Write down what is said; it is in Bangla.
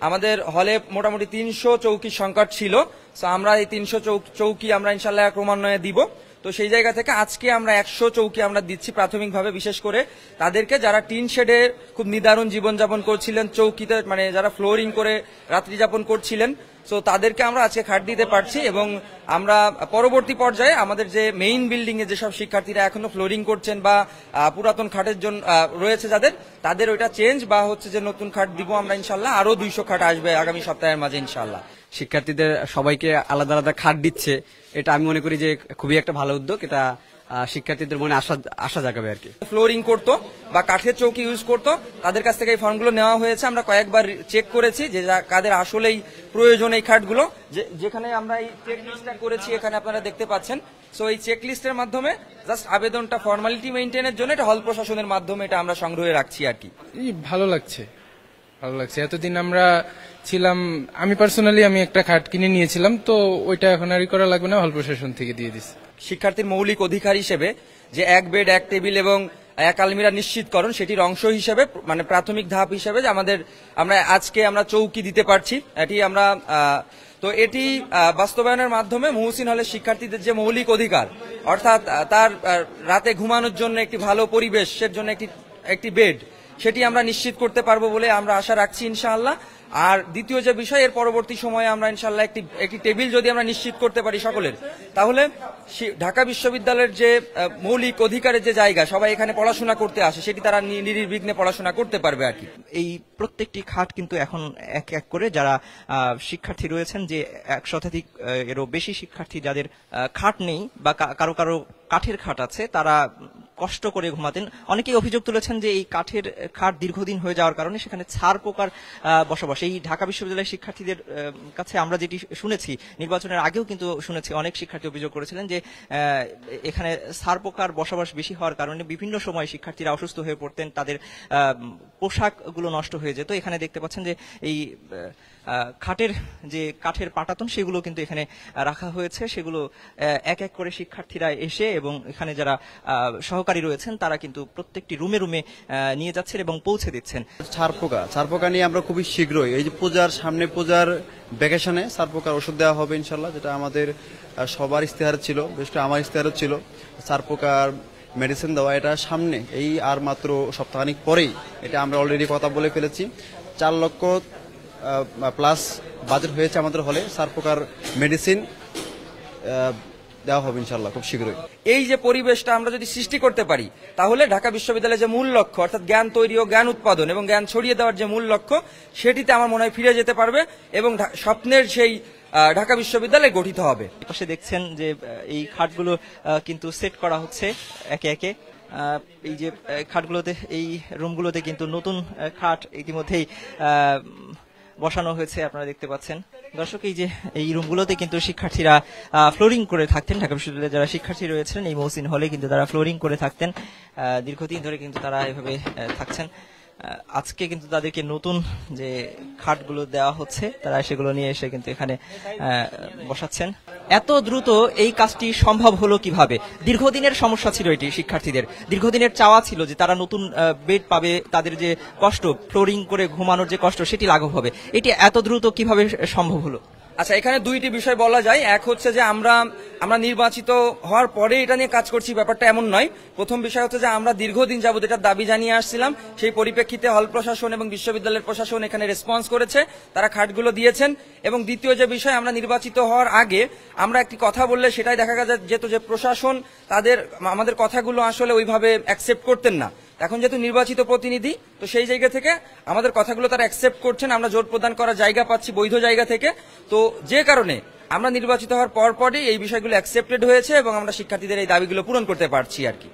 আমাদের হলে মোটামুটি 300 চৌকির সংকট ছিল। তো আমরা এই 300 চৌকি আমরা ইনশাল্লাহ ক্রমান্বয়ে দিব। তো সেই জায়গা থেকে আজকে আমরা 100 চৌকি আমরা দিচ্ছি প্রাথমিকভাবে, বিশেষ করে তাদেরকে যারা টিন শেডে খুব নিদারুণ জীবনযাপন করছিলেন, চৌকিতে মানে যারা ফ্লোরিং করে রাত্রি যাপন করছিলেন, তো তাদেরকে আমরা আজকে খাট দিতে পারছি। এবং আমরা পরবর্তী পর্যায়ে আমাদের যে মেইন বিল্ডিং এ যেসব শিক্ষার্থীরা এখনো ফ্লোরিং করছেন বা পুরাতন খাটের জন্য রয়েছে তাদের ওইটা চেঞ্জ বা হচ্ছে যে নতুন খাট দিব আমরা ইনশাল্লাহ। আরো 200 খাট আসবে আগামী সপ্তাহের মাঝে ইনশাল্লাহ। শিক্ষার্থীদের সবাইকে আলাদা আলাদা খাট দিচ্ছে, এটা আমি মনে করি যে খুবই একটা ভালো উদ্যোগ। এটা শিক্ষার্থীদের মনে আশা জাগাবে আর কি। ফ্লোরিং করতো বা কাঠের চৌকি ইউজ করতো, তাদের কাছ থেকে এই ফর্মগুলো নেওয়া হয়েছে। আমরা কয়েকবার চেক করেছি যে কাদের আসলেই প্রয়োজন এই খাটগুলো। যেখানে আমরা এই চেক লিস্টটা করেছি এখানে আপনারা দেখতে পাচ্ছেন। সো এই চেক লিস্টের মাধ্যমে জাস্ট আবেদনটা ফর্মালিটি মেইনটেইনের জন্য এটা হল প্রশাসনের মাধ্যমে এটা আমরা সংগ্রহে রাখছি আর কি। ভালো লাগছে। এতদিন আমরা ছিলাম, আমি পার্সোনালি আমি একটা খাট কিনে নিয়েছিলাম, তো ওইটা এখন আর করা লাগবে না, হল প্রশাসন থেকে দিয়ে দিচ্ছে। শিক্ষার্থীর মৌলিক অধিকার হিসেবে যে এক বেড এক টেবিল এবং এক আলমিরা নিশ্চিতকরণ, সেটির অংশ হিসেবে মানে প্রাথমিক ধাপ হিসেবে যে আমরা আজকে চৌকি দিতে পারছি। এটি আমরা তো এটি বাস্তবায়নের মাধ্যমে মুহসিন হলের শিক্ষার্থীদের যে মৌলিক অধিকার, অর্থাৎ তার রাতে ঘুমানোর জন্য একটি ভালো পরিবেশের জন্য একটি বেড, সেটি আমরা নিশ্চিত করতে পারবো বলে আমরা আশা রাখছি ইনশাআল্লাহ। আর দ্বিতীয় যে বিষয়, এর পরবর্তী সময়ে আমরা ইনশাআল্লাহ একটি টেবিল যদি আমরা নিশ্চিত করতে পারি সকলের, তাহলে ঢাকা বিশ্ববিদ্যালয়ের যে মৌলিক অধিকারের যে জায়গা, সবাই এখানে পড়াশোনা করতে আসে, সেটি তারা নির্বিঘ্নে পড়াশোনা করতে পারবে আর কি। এই প্রত্যেকটি খাট কিন্তু এখন এক এক করে যারা শিক্ষার্থী রয়েছেন, যে 100 এরও বেশি শিক্ষার্থী যাদের খাট নেই বা কারো কারো কাঠের খাট আছে, তারা কষ্ট করে ঘুমাতেন। অনেকেই অভিযোগ তুলেছেন যে এই কাঠের খাট দীর্ঘদিন হয়ে যাওয়ার কারণে সেখানে ছাড় পোকার বসবাস। এই ঢাকা বিশ্ববিদ্যালয়ের শিক্ষার্থীদের কাছে আমরা যেটি শুনেছি, নির্বাচনের আগেও কিন্তু শুনেছি, অনেক শিক্ষার্থী অভিযোগ করেছিলেন যে এখানে ছাড় পোকার বসবাস বেশি হওয়ার কারণে বিভিন্ন সময় শিক্ষার্থীরা অসুস্থ হয়ে পড়তেন, তাদের পোশাকগুলো নষ্ট হয়ে যেত। এখানে দেখতে পাচ্ছেন যে এই খাটের যে কাঠের পাটাতন, সেগুলো কিন্তু এখানে রাখা হয়েছে। সেগুলো এক এক করে শিক্ষার্থীরা এসে এবং এখানে যারা সহকারী রয়েছেন তারা কিন্তু প্রত্যেকটি রুমে রুমে নিয়ে যাচ্ছেন এবং পৌঁছে দিচ্ছেন। ছারপোকা নিয়ে আমরা খুবই শীঘ্রই এই যে পূজার ভ্যাকেশনে ছারপোকার ওষুধ দেওয়া হবে ইনশাল্লাহ, যেটা আমাদের সবার ইশতেহার ছিল, বেশ আমার ইশতেহারও ছিল ছারপোকার মেডিসিন দেওয়া। এটা সামনে এই আর মাত্র সপ্তাহখানিক পরেই এটা আমরা অলরেডি কথা বলে ফেলেছি। 4 লক্ষ প্লাস বাজেট হয়েছে আমাদের হলে, ছারপোকার মেডিসিন দেওয়া হবে ইনশাল্লাহ খুব শীঘ্রই। এই যে পরিবেশটা আমরা যদি সৃষ্টি করতে পারি, তাহলে ঢাকা বিশ্ববিদ্যালয়ের যে মূল লক্ষ্য, অর্থাৎ জ্ঞান তৈরি ও জ্ঞান উৎপাদন এবং জ্ঞান ছড়িয়ে দেওয়ার যে মূল লক্ষ্য, সেটিতে আমার মনে হয় ফিরে যেতে পারবে এবং স্বপ্নের সেই ঢাকা বিশ্ববিদ্যালয় গঠিত হবে। পাশে দেখছেন যে এই খাটগুলো কিন্তু সেট করা হচ্ছে একে একে। এই যে খাটগুলোতে, এই রুমগুলোতে কিন্তু নতুন খাট ইতিমধ্যেই বসানো হয়েছে, আপনারা দেখতে পাচ্ছেন। দর্শক, এই যে এই রুমগুলোতে কিন্তু শিক্ষার্থীরা ফ্লোরিং করে থাকতেন। ঢাকা বিশ্ববিদ্যালয়ে যারা শিক্ষার্থী রয়েছেন এই মহসিন হলে কিন্তু তারা ফ্লোরিং করে থাকতেন, দীর্ঘদিন ধরে কিন্তু তারা এভাবে থাকছেন। আজকে কিন্তু তাদেরকে নতুন যে খাটগুলো দেওয়া হচ্ছে, তারা সেগুলো নিয়ে এসে কিন্তু এখানে বসাচ্ছেন। এত দ্রুত এই কাজটি সম্ভব হলো কিভাবে? দীর্ঘদিনের সমস্যা ছিল এটি, শিক্ষার্থীদের দীর্ঘদিনের চাওয়া ছিল যে তারা নতুন বেড পাবে, তাদের যে কষ্ট ফ্লোরিং করে ঘুমানোর যে কষ্ট, সেটি লাঘব হবে। এটি এত দ্রুত কিভাবে সম্ভব হলো? আচ্ছা, এখানে দুইটি বিষয় বলা যায়। এক হচ্ছে যে আমরা নির্বাচিত হওয়ার পরে এটা নিয়ে কাজ করছি, ব্যাপারটা এমন নয়। প্রথম বিষয় হচ্ছে যে আমরা দীর্ঘদিন যাবত এটার দাবি জানিয়ে আসছিলাম, সেই পরিপ্রেক্ষিতে হল প্রশাসন এবং বিশ্ববিদ্যালয়ের প্রশাসন এখানে রেসপন্স করেছে, তারা খাটগুলো দিয়েছেন। এবং দ্বিতীয় যে বিষয়, আমরা নির্বাচিত হওয়ার আগে আমরা একটি কথা বললে সেটাই দেখা যেত যে প্রশাসন আমাদের কথাগুলো আসলে ওইভাবে অ্যাকসেপ্ট করতেন না। এখন যেহেতু নির্বাচিত প্রতিনিধি, তো সেই জায়গা থেকে আমাদের কথাগুলো তারা অ্যাকসেপ্ট করছেন, আমরা জোর প্রদান করার জায়গা পাচ্ছি বৈধ জায়গা থেকে। তো যে কারণে আমরা নির্বাচিত হওয়ার পরপরই এই বিষয়গুলো অ্যাকসেপ্টেড হয়েছে এবং আমরা শিক্ষার্থীদের এই দাবিগুলো পূরণ করতে পারছি আর কি।